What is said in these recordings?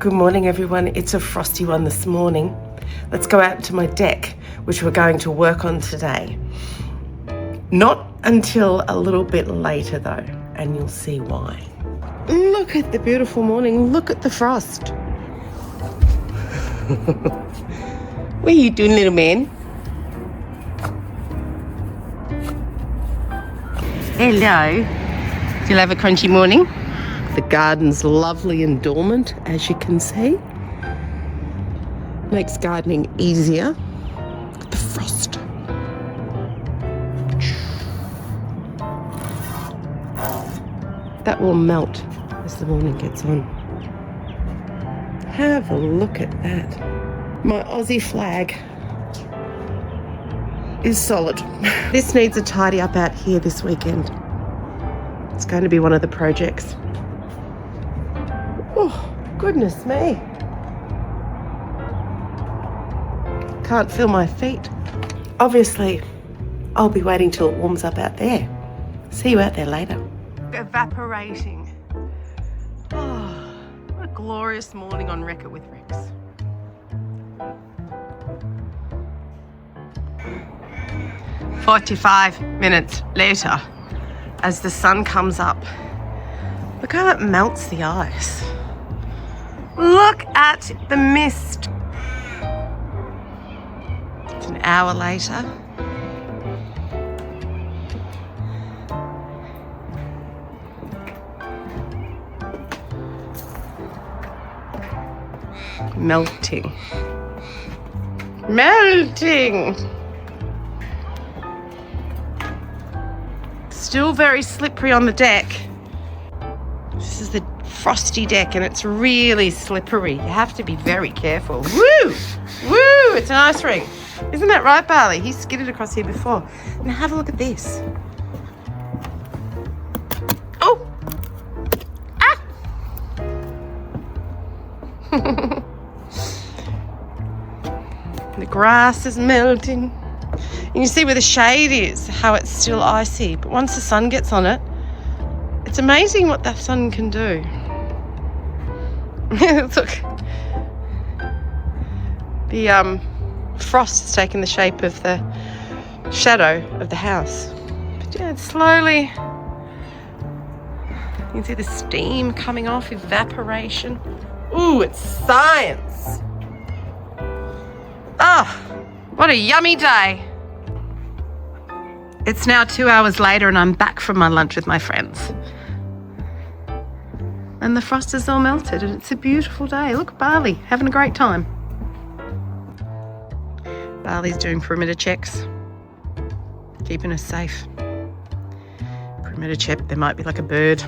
Good morning everyone, it's a frosty one this morning. Let's go out to my deck, which we're going to work on today. Not until a little bit later though, and you'll see why. Look at the beautiful morning, look at the frost. What are you doing, little man? Hello. Do you have a crunchy morning? The garden's lovely and dormant, as you can see. Makes gardening easier. Look at the frost. That will melt as the morning gets on. Have a look at that. My Aussie flag is solid. This needs a tidy up out here this weekend. It's going to be one of the projects. Oh, goodness me. Can't feel my feet. Obviously, I'll be waiting till it warms up out there. See you out there later. Evaporating. Oh, what a glorious morning on Wreck It with Rex. "45 minutes later, as the sun comes up, look how it melts the ice. Look at the mist. It's an hour later. Melting. Melting. Still very slippery on the deck. This is the Frosty deck and it's really slippery. You have to be very careful. Woo! Woo! It's an ice rink. Isn't that right, Barley? He skidded across here before. Now have a look at this. Oh! Ah! The grass is melting. And you see where the shade is, how it's still icy. But once the sun gets on it, it's amazing what the sun can do. Look. The frost has taken the shape of the shadow of the house. But yeah, it's slowly. You can see the steam coming off, evaporation. Ooh, it's science. Ah, what a yummy day. It's now 2 hours later and I'm back from my lunch with my friends. And the frost is all melted and it's a beautiful day. Look, Barley, having a great time. Barley's doing perimeter checks, keeping us safe. Perimeter check, there might be like a bird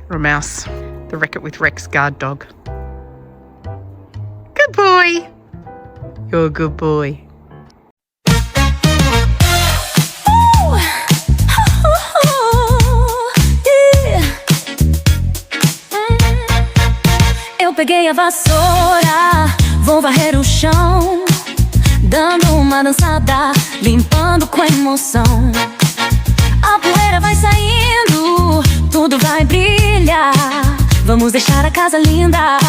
or a mouse. The Wreck It with Rex guard dog. Good boy. You're a good boy. Eu peguei a vassoura, vou varrer o chão, dando uma dançada, limpando com emoção. A poeira vai saindo, tudo vai brilhar. Vamos deixar a casa linda,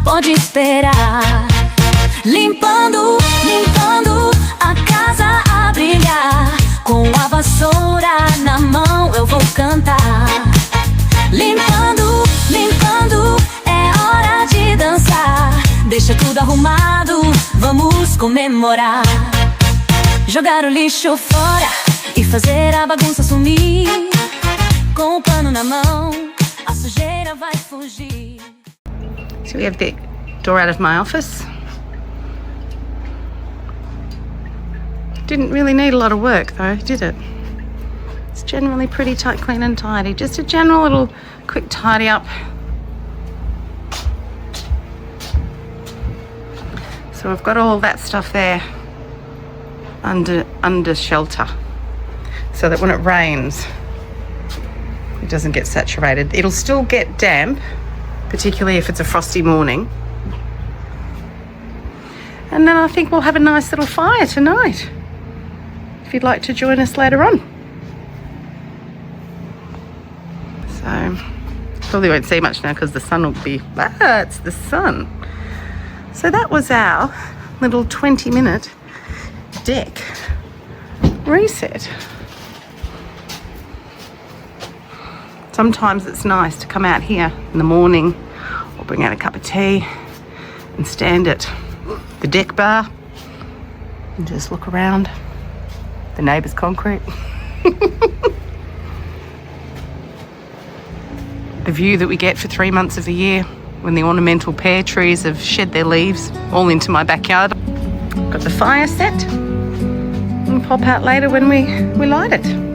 pode esperar. Limpando, limpando, a casa a brilhar. Com a vassoura na mão eu vou cantar. Limpando, limpando, de dançar, deixa tudo arrumado, vamos comemorar. Jogar o lixo fora e fazer a bagunça sumir. Com o pano na mão, a sujeira vai fugir. So we have the door out of my office. Didn't really need a lot of work though, did it? It's generally pretty tight, clean and tidy. Just a general little quick tidy up. So I've got all that stuff there under shelter so that when it rains it doesn't get saturated. It'll still get damp, particularly if it's a frosty morning. And then I think we'll have a nice little fire tonight if you'd like to join us later on. So Probably won't see much now because the sun will be, it's the sun. So that was our little 20-minute deck reset. Sometimes it's nice to come out here in the morning or bring out a cup of tea and stand at the deck bar and just look around the neighbour's concrete. The view that we get for 3 months of the year when the ornamental pear trees have shed their leaves all into my backyard. Got the fire set. We'll pop out later when we light it.